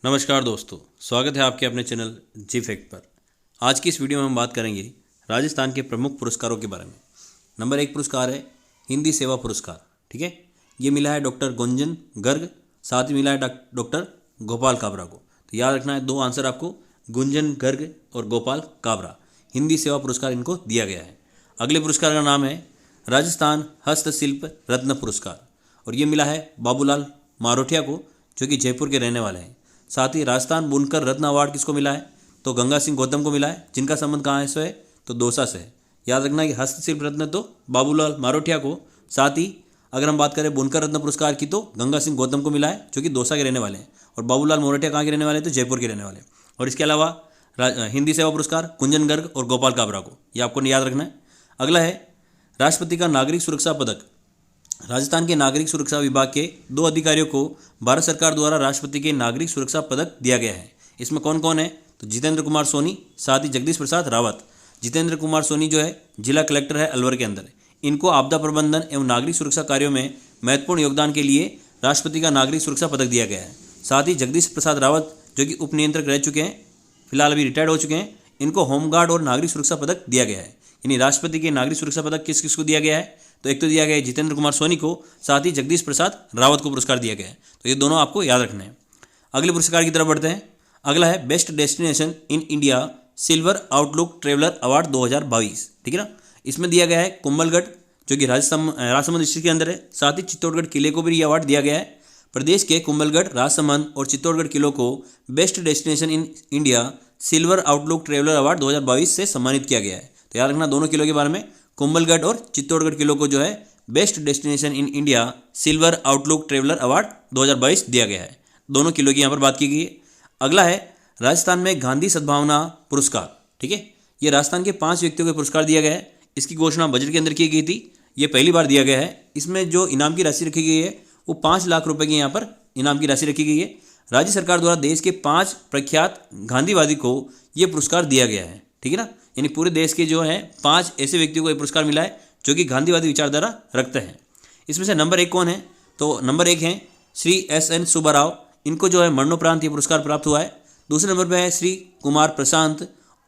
नमस्कार दोस्तों, स्वागत है आपके अपने चैनल जी फैक्ट पर। आज की इस वीडियो में हम बात करेंगे राजस्थान के प्रमुख पुरस्कारों के बारे में। नंबर 1 पुरस्कार है हिंदी सेवा पुरस्कार। ठीक है, ये मिला है डॉक्टर गुंजन गर्ग, साथ ही मिला है डॉक्टर गोपाल काबरा को। तो याद रखना है, दो आंसर आपको, गुंजन गर्ग और गोपाल काबरा। हिंदी सेवा पुरस्कार इनको दिया गया है। अगले पुरस्कार का नाम है राजस्थान हस्तशिल्प रत्न पुरस्कार, और ये मिला है बाबूलाल मारोठिया को, जो कि जयपुर के रहने वाले हैं। साथ ही राजस्थान बुनकर रत्न अवार्ड किसको मिला है? तो गंगा सिंह गौतम को मिला है, जिनका संबंध कहाँ से है? तो दौसा से है। याद रखना कि हस्तशिल्प रत्न तो बाबूलाल मारोठिया को, साथ ही अगर हम बात करें बुनकर रत्न पुरस्कार की तो गंगा सिंह गौतम को मिला है, जो कि दौसा के रहने वाले हैं। और बाबूलाल मारोठिया कहाँ के रहने वाले हैं? तो जयपुर के रहने वाले हैं। और इसके अलावा हिंदी सेवा पुरस्कार कुंजन गर्ग और गोपाल काबरा को, ये आपको याद रखना है। अगला है राष्ट्रपति का नागरिक सुरक्षा पदक। राजस्थान के नागरिक सुरक्षा विभाग के 2 अधिकारियों को भारत सरकार द्वारा राष्ट्रपति के नागरिक सुरक्षा पदक दिया गया है। इसमें कौन कौन है? तो जितेंद्र कुमार सोनी, साथ ही जगदीश प्रसाद रावत। जितेंद्र कुमार सोनी जो है जिला कलेक्टर है अलवर के अंदर। इनको आपदा प्रबंधन एवं नागरिक सुरक्षा कार्यों में महत्वपूर्ण योगदान के लिए राष्ट्रपति का नागरिक सुरक्षा पदक दिया गया है। साथ ही जगदीश प्रसाद रावत जो कि उप नियंत्रक रह चुके हैं, फिलहाल अभी रिटायर्ड हो चुके हैं, इनको होमगार्ड और नागरिक सुरक्षा पदक दिया गया है। यानी राष्ट्रपति के नागरिक सुरक्षा पदक किस किस को दिया गया है? तो एक तो दिया गया है जितेंद्र कुमार सोनी को, साथ ही जगदीश प्रसाद रावत को पुरस्कार दिया गया है। तो ये दोनों आपको याद रखने हैं। अगले पुरस्कार की तरफ बढ़ते हैं। अगला है best destination in India silver outlook traveller award 2022। ठीक है ना। इसमें दिया गया है कुंभलगढ़, जो कि राजसमंद डिस्ट्रिक्ट के अंदर है। साथ ही चित्तौड़गढ़ किले को भी ये अवार्ड दिया गया है। प्रदेश के कुंभलगढ़, राजसमंद और चित्तौड़गढ़ किलों को best destination in India silver outlook traveller award 2022 से सम्मानित किया गया है। तो याद रखना दोनों किलों के बारे में, कुंभलगढ़ और चित्तौड़गढ़ किलों को जो है best destination in India silver outlook traveller award 2022 दिया गया है। दोनों किलों की यहाँ पर बात की गई है। अगला है राजस्थान में गांधी सद्भावना पुरस्कार। ठीक है, ये राजस्थान के 5 व्यक्तियों को पुरस्कार दिया गया है। इसकी घोषणा बजट के अंदर की गई थी, ये पहली बार दिया गया है। इसमें जो इनाम की राशि रखी गई है वो 5 लाख रुपए की यहाँ पर इनाम की राशि रखी गई है। राज्य सरकार द्वारा देश के 5 प्रख्यात गांधीवादी को ये पुरस्कार दिया गया है। ठीक है ना, यानी पूरे देश के जो है 5 ऐसे व्यक्तियों को ये पुरस्कार मिला है जो कि गांधीवादी विचारधारा रखते हैं। इसमें से नंबर 1 कौन है? तो नंबर 1 है श्री SN सुब्बाराव, इनको जो है मरणोपरांत ये पुरस्कार प्राप्त हुआ है। दूसरे नंबर पर है श्री कुमार प्रशांत।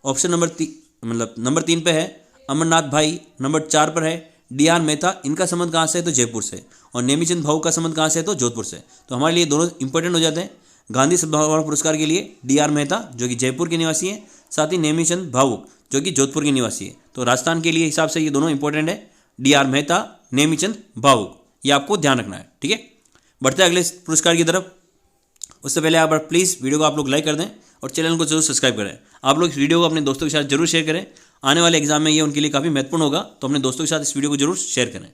ऑप्शन नंबर 3 पे है अमरनाथ भाई। नंबर 4 पर है DR मेहता, इनका संबंध कहाँ से है? तो जयपुर से। और नेमीचंद भाऊ का संबंध कहाँ से है? तो जोधपुर से। तो हमारे लिए दोनों इंपॉर्टेंट हो जाते हैं। गांधी सद्भावना पुरस्कार के लिए DR मेहता जो कि जयपुर के निवासी हैं, साथ ही नेमीचंद भावुक जो कि जोधपुर के निवासी है। तो राजस्थान के लिए हिसाब से ये दोनों इंपॉर्टेंट है, DR मेहता, नेमीचंद भावुक, ये आपको ध्यान रखना है। ठीक है, बढ़ते हैं अगले पुरस्कार की तरफ। उससे पहले आप प्लीज़ वीडियो को आप लोग लाइक कर दें और चैनल को जरूर सब्सक्राइब करें। आप लोग इस वीडियो को अपने दोस्तों के साथ जरूर शेयर करें। आने वाले एग्जाम में ये उनके लिए काफ़ी महत्वपूर्ण होगा, तो अपने दोस्तों के साथ इस वीडियो को जरूर शेयर करें।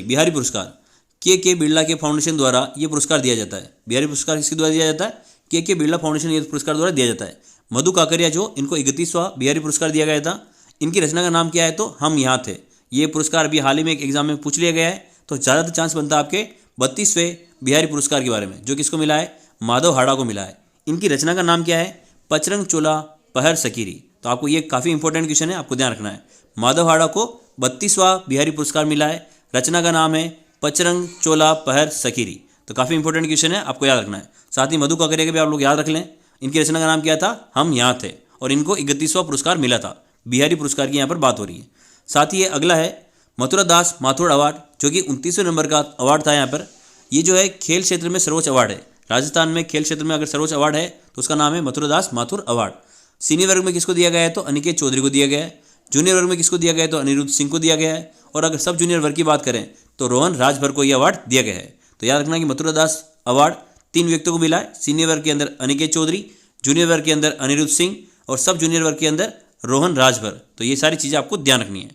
बिहारी पुरस्कार के बिरला के फाउंडेशन द्वारा ये पुरस्कार दिया जाता है। बिहारी पुरस्कार किसके द्वारा दिया जाता है? के बिरला फाउंडेशन ये पुरस्कार द्वारा दिया जाता है। मधु काकरिया जो, इनको 31वां बिहारी पुरस्कार दिया गया था। इनकी रचना का नाम क्या है? तो हम यहाँ थे। ये पुरस्कार अभी हाल ही में एक एग्जाम में पूछ लिया गया है, तो ज़्यादातर चांस बनता है आपके 32वें बिहारी पुरस्कार के बारे में, जो किसको मिला है? माधव हाड़ा को मिला है। इनकी रचना का नाम क्या है? पचरंग चोला पहर सकीरी। तो आपको ये काफ़ी इंपॉर्टेंट क्वेश्चन है, आपको ध्यान रखना है। माधव हाड़ा को 32वां बिहारी पुरस्कार मिला है। रचना का नाम है पचरंग चोला पहर सकीरी। तो काफ़ी इंपॉर्टेंट क्वेश्चन है, आपको याद रखना है। साथ ही मधु काकरिया के भी आप लोग याद रख लें। इनकी रचना का नाम क्या था? हम यहाँ थे, और इनको 31वां पुरस्कार मिला था। बिहारी पुरस्कार की यहाँ पर बात हो रही है। साथ ही ये अगला है मथुरा दास माथुर अवार्ड, जो कि 29वें नंबर का अवार्ड था यहाँ पर। ये जो है खेल क्षेत्र में सर्वोच्च अवार्ड है। राजस्थान में खेल क्षेत्र में अगर सर्वोच्च अवार्ड है तो उसका नाम है मथुरा दास माथुर अवार्ड। सीनियर वर्ग में किसको दिया गया है? तो अनिकेत चौधरी को दिया गया है। जूनियर वर्ग में किसको दिया गया है? तो अनिरुद्ध सिंह को दिया गया है। और अगर सब जूनियर वर्ग की बात करें तो रोहन राजभर को यह अवार्ड दिया गया है। तो याद रखना कि मथुरा दास अवार्ड 3 व्यक्तियों को मिला है। सीनियर वर्ग के अंदर अनिकेत चौधरी, जूनियर वर्ग के अंदर अनिरुद्ध सिंह, और सब जूनियर वर्ग के अंदर रोहन राजभर। तो ये सारी चीज़ें आपको ध्यान रखनी है।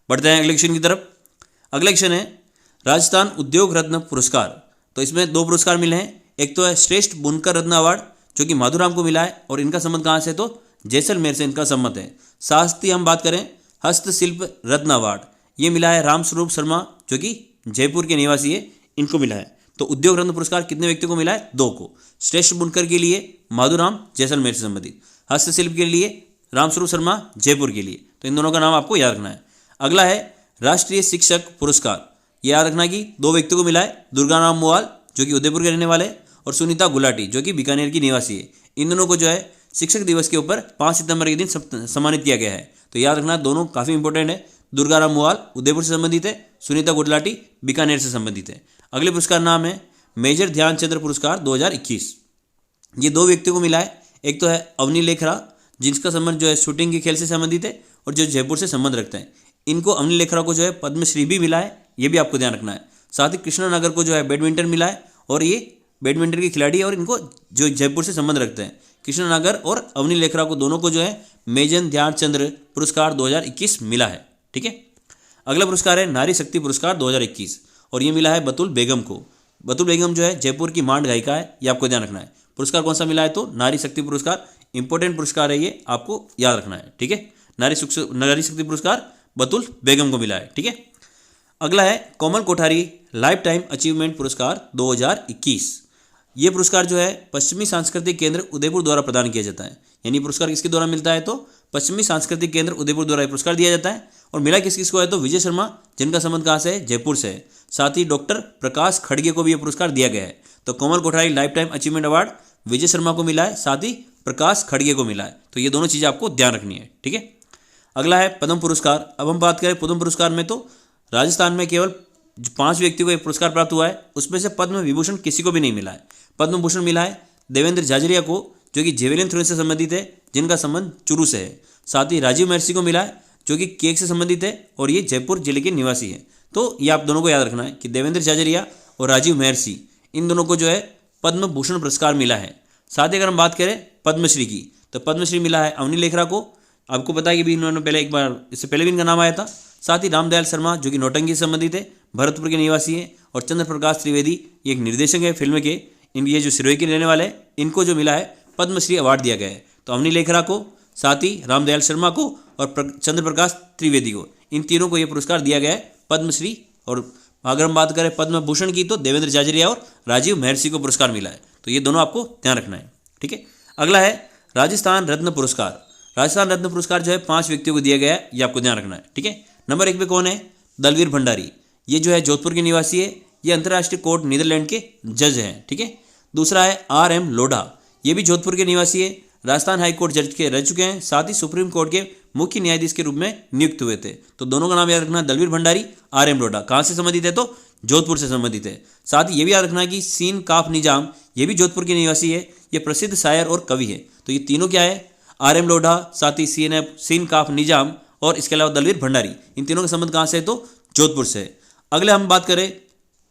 बढ़ते हैं अगले क्वेश्चन की तरफ। अगला क्वेश्चन है राजस्थान उद्योग रत्न पुरस्कार। तो इसमें 2 पुरस्कार मिले हैं। एक तो है श्रेष्ठ बुनकर रत्न अवार्ड, जो कि माधुराम को मिला है, और इनका संबंध कहाँ से? तो जैसलमेर से इनका संबंध है। साथ ही हम बात करें हस्तशिल्प रत्न अवार्ड, ये मिला है रामस्वरूप शर्मा, जो कि जयपुर के निवासी है, इनको मिला है। तो उद्योग रत्न पुरस्कार कितने व्यक्तियों को मिला है? 2 को। श्रेष्ठ बुनकर के लिए माधुराम जैसलमेर से संबंधित, हस्तशिल्प के लिए रामस्वरूप शर्मा जयपुर के लिए। तो इन दोनों का नाम आपको याद रखना है। अगला है राष्ट्रीय शिक्षक पुरस्कार। ये याद रखना कि 2 व्यक्तियों को मिला है। दुर्गा राम मोवाल, जो कि उदयपुर के रहने वाले, और सुनीता गुलाटी जो कि बीकानेर की निवासी है। इन दोनों को जो है शिक्षक दिवस के ऊपर 5 सितंबर के दिन सम्मानित किया गया है। तो याद रखना दोनों काफ़ी इंपॉर्टेंट है। दुर्गाराम मुआल उदयपुर से संबंधित है, सुनीता गुलाटी बीकानेर से संबंधित है। अगले पुरस्कार नाम है मेजर ध्यानचंद्र पुरस्कार 2021। ये 2 व्यक्तियों को मिला है। एक तो है अवनी लेखरा जिसका संबंध जो है शूटिंग के खेल से संबंधित है और जो जयपुर से संबंध रखते हैं। इनको अवनी लेखरा को जो है पद्मश्री भी मिला है, ये भी आपको ध्यान रखना है। साथ ही कृष्णा नागर को जो है बैडमिंटन मिला है और ये बैडमिंटन के खिलाड़ी है और इनको जो जयपुर से संबंध रखते हैं। कृष्णा नागर और अवनी लेखरा को दोनों को जो है मेजर ध्यानचंद्र पुरस्कार 2021 मिला है। ठीक है। अगला पुरस्कार है नारी शक्ति पुरस्कार 2021 और ये मिला है बतुल बेगम को। बतुल बेगम जो है जयपुर की मांड गायिका है, ये आपको ध्यान रखना है। पुरस्कार कौन सा मिला है तो नारी शक्ति पुरस्कार, इंपॉर्टेंट पुरस्कार है ये, आपको याद रखना है। ठीक है। नारी शक्ति पुरस्कार बतुल बेगम को मिला है। ठीक है। अगला है कोमल कोठारी लाइफ टाइम अचीवमेंट पुरस्कार 2021। ये पुरस्कार जो है पश्चिमी सांस्कृतिक केंद्र उदयपुर द्वारा प्रदान किया जाता है। यानी पुरस्कार किसके द्वारा मिलता है तो पश्चिमी सांस्कृतिक केंद्र उदयपुर द्वारा पुरस्कार दिया जाता है। और मिला किस किसको है तो विजय शर्मा जिनका संबंध कहाँ से है, जयपुर से है। साथ ही डॉक्टर प्रकाश खड़गे को भी यह पुरस्कार दिया गया है। तो Komal Kothari lifetime achievement award Vijay Sharma को मिला है, साथ ही प्रकाश खड़गे को मिला है। तो ये दोनों चीज़ें आपको ध्यान रखनी है। ठीक है। अगला है पद्म पुरस्कार। अब हम बात करें पद्म पुरस्कार में तो राजस्थान में केवल 5 व्यक्तियों को एक पुरस्कार प्राप्त हुआ है, उसमें से पद्म विभूषण किसी को भी नहीं मिला है। पद्म भूषण मिला है देवेंद्र झाझरिया को जो कि जेवेलिन थ्रो से संबंधित है, जिनका संबंध चुरू से है। साथ ही राजीव महर्षि को मिला है जो कि केक से संबंधित है और ये जयपुर जिले के निवासी है। तो ये आप दोनों को याद रखना है कि देवेंद्र झाझरिया और राजीव महर्षि इन दोनों को जो है पद्म भूषण पुरस्कार मिला है। साथ ही अगर हम बात करें पद्मश्री की तो पद्मश्री मिला है अवनी लेखरा को। आपको पता है कि भी इन्होंने पहले एक बार इससे पहले भी इनका नाम आया था। साथ ही रामदयाल शर्मा जो कि नौटंकी से संबंधित है, भरतपुर के निवासी हैं। और चंद्र प्रकाश त्रिवेदी ये एक निर्देशक है फिल्म के, ये जो सिरोही के रहने वाले हैं, इनको जो मिला है पद्मश्री अवार्ड दिया गया है। तो अवनी लेखरा को, साथ ही रामदयाल शर्मा को और चंद्र प्रकाश त्रिवेदी को, इन तीनों को यह पुरस्कार दिया गया है पद्मश्री। और अगर हम बात करें पद्म भूषण की तो देवेंद्र झाझरिया और राजीव महर्षि को पुरस्कार मिला है। तो ये दोनों आपको ध्यान रखना है। ठीक है। अगला है राजस्थान रत्न पुरस्कार। राजस्थान रत्न पुरस्कार जो है 5 व्यक्तियों को दिया गया है, ये आपको ध्यान रखना है। ठीक है। नंबर 1 पे कौन है, दलवीर भंडारी। ये जो है जोधपुर के निवासी है, ये अंतर्राष्ट्रीय कोर्ट नीदरलैंड के जज हैं। ठीक है। दूसरा है RM लोढ़ा, ये भी जोधपुर के निवासी है, राजस्थान हाई कोर्ट जज के रह चुके हैं, साथ ही सुप्रीम कोर्ट के मुख्य न्यायाधीश के रूप में नियुक्त हुए थे। तो दोनों का नाम याद रखना, दलवीर भंडारी, RM लोढ़ा। कहाँ से संबंधित है तो जोधपुर से संबंधित है। साथ ही ये भी याद रखना कि सीन काफ निजाम, ये भी जोधपुर के निवासी है, ये प्रसिद्ध शायर और कवि है। तो ये तीनों क्या है, RM लोढ़ा, साथ ही सीन काफ निजाम और इसके अलावा दलवीर भंडारी, इन तीनों का संबंध कहाँ से है तो जोधपुर से है। अगले हम बात करें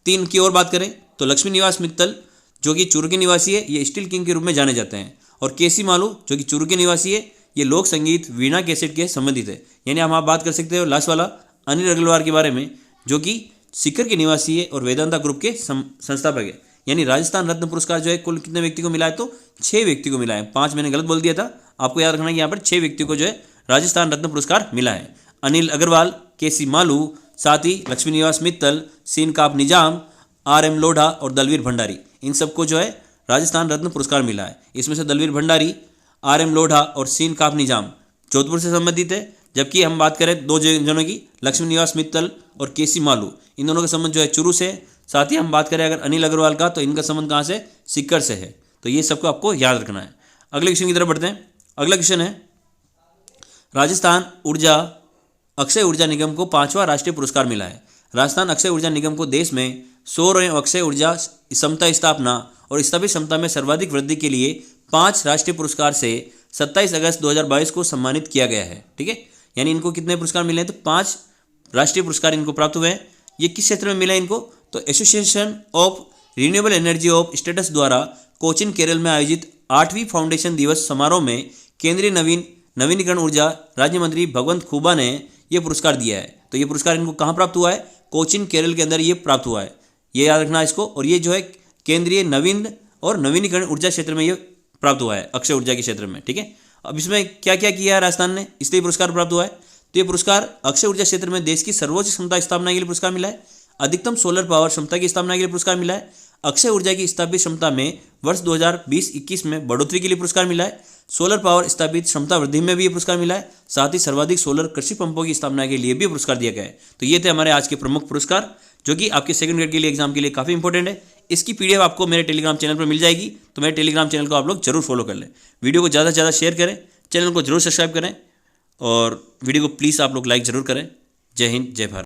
3 की और बात करें तो लक्ष्मी निवास मित्तल जो कि चूरू के निवासी है, ये स्टील किंग के रूप में जाने जाते हैं। और केसी मालू जो कि चूरू के निवासी है, ये लोक संगीत वीणा कैसेट के संबंधित है। यानी हम आप बात कर सकते हो लास्ट वाला अनिल अग्रवाल के बारे में, जो कि सीकर के निवासी है और वेदांता ग्रुप के संस्थापक है। यानी राजस्थान रत्न पुरस्कार जो है कुल कितने व्यक्ति को मिला है तो 6 व्यक्ति को मिला है। 5 मैंने गलत बोल दिया था, आपको याद रखना है कि यहाँ पर 6 व्यक्तियों को जो है राजस्थान रत्न पुरस्कार मिला है। अनिल अग्रवाल, केसी मालू, साथ ही लक्ष्मी निवास मित्तल, सीन काफ निजाम, RM लोढ़ा और दलवीर भंडारी, इन सबको जो है राजस्थान रत्न पुरस्कार मिला है। इसमें से दलवीर भंडारी, RM लोढ़ा और सीन काफ निजाम जोधपुर से संबंधित है, जबकि हम बात करें 2 जनों की, लक्ष्मी निवास मित्तल और केसी मालू, इन दोनों का संबंध जो है चूरू से। साथ ही हम बात करें अगर अनिल अग्रवाल का तो इनका संबंध कहाँ से, सीकर से है। तो ये सबको आपको याद रखना है। अगले क्वेश्चन की तरफ बढ़ते हैं। अगला क्वेश्चन है राजस्थान अक्षय ऊर्जा निगम को 5वां राष्ट्रीय पुरस्कार मिला है। राजस्थान अक्षय ऊर्जा निगम को देश में सौर एवं अक्षय ऊर्जा क्षमता स्थापना और स्थापित क्षमता में सर्वाधिक वृद्धि के लिए 5 राष्ट्रीय पुरस्कार से 27 अगस्त 2022 को सम्मानित किया गया है। ठीक है। यानी इनको कितने पुरस्कार मिले हैं तो 5 राष्ट्रीय पुरस्कार इनको प्राप्त हुए हैं। ये किस क्षेत्र में मिला इनको तो association of renewable energy of status द्वारा कोचिन केरल में आयोजित 8वीं फाउंडेशन दिवस समारोह में केंद्रीय नवीनीकरण ऊर्जा राज्य मंत्री भगवंत खुबा ने यह पुरस्कार दिया है। तो ये पुरस्कार इनको कहाँ प्राप्त हुआ है, कोचिन केरल के अंदर ये प्राप्त हुआ है, ये याद रखना इसको। और ये जो है केंद्रीय नवीन और नवीनीकरण ऊर्जा क्षेत्र में ये प्राप्त हुआ है, अक्षय ऊर्जा के क्षेत्र में। ठीक है। अब इसमें क्या क्या किया है राजस्थान ने, इसलिए पुरस्कार प्राप्त हुआ है। तो ये पुरस्कार अक्षय ऊर्जा क्षेत्र में देश की सर्वोच्च क्षमता स्थापना के लिए पुरस्कार मिला है, अधिकतम सोलर पावर क्षमता की स्थापना के लिए पुरस्कार मिला है, अक्षय ऊर्जा की स्थापित क्षमता में वर्ष 2020-21 में बढ़ोतरी के लिए पुरस्कार मिला है, सोलर पावर स्थापित क्षमता वृद्धि में भी ये पुरस्कार मिला है, साथ ही सर्वाधिक सोलर कृषि पंपों की स्थापना के लिए भी पुरस्कार दिया गया है। तो ये थे हमारे आज के प्रमुख पुरस्कार, जो कि आपके सेकंड ग्रेड के लिए एग्जाम के लिए काफ़ी इंपॉर्टेंट है। इसकी PDF आपको मेरे टेलीग्राम चैनल पर मिल जाएगी, तो मेरे टेलीग्राम चैनल को आप लोग जरूर फॉलो कर लें। वीडियो को ज़्यादा से ज़्यादा शेयर करें, चैनल को जरूर सब्सक्राइब करें और वीडियो को प्लीज़ आप लोग लाइक ज़रूर करें। जय हिंद, जय भारत।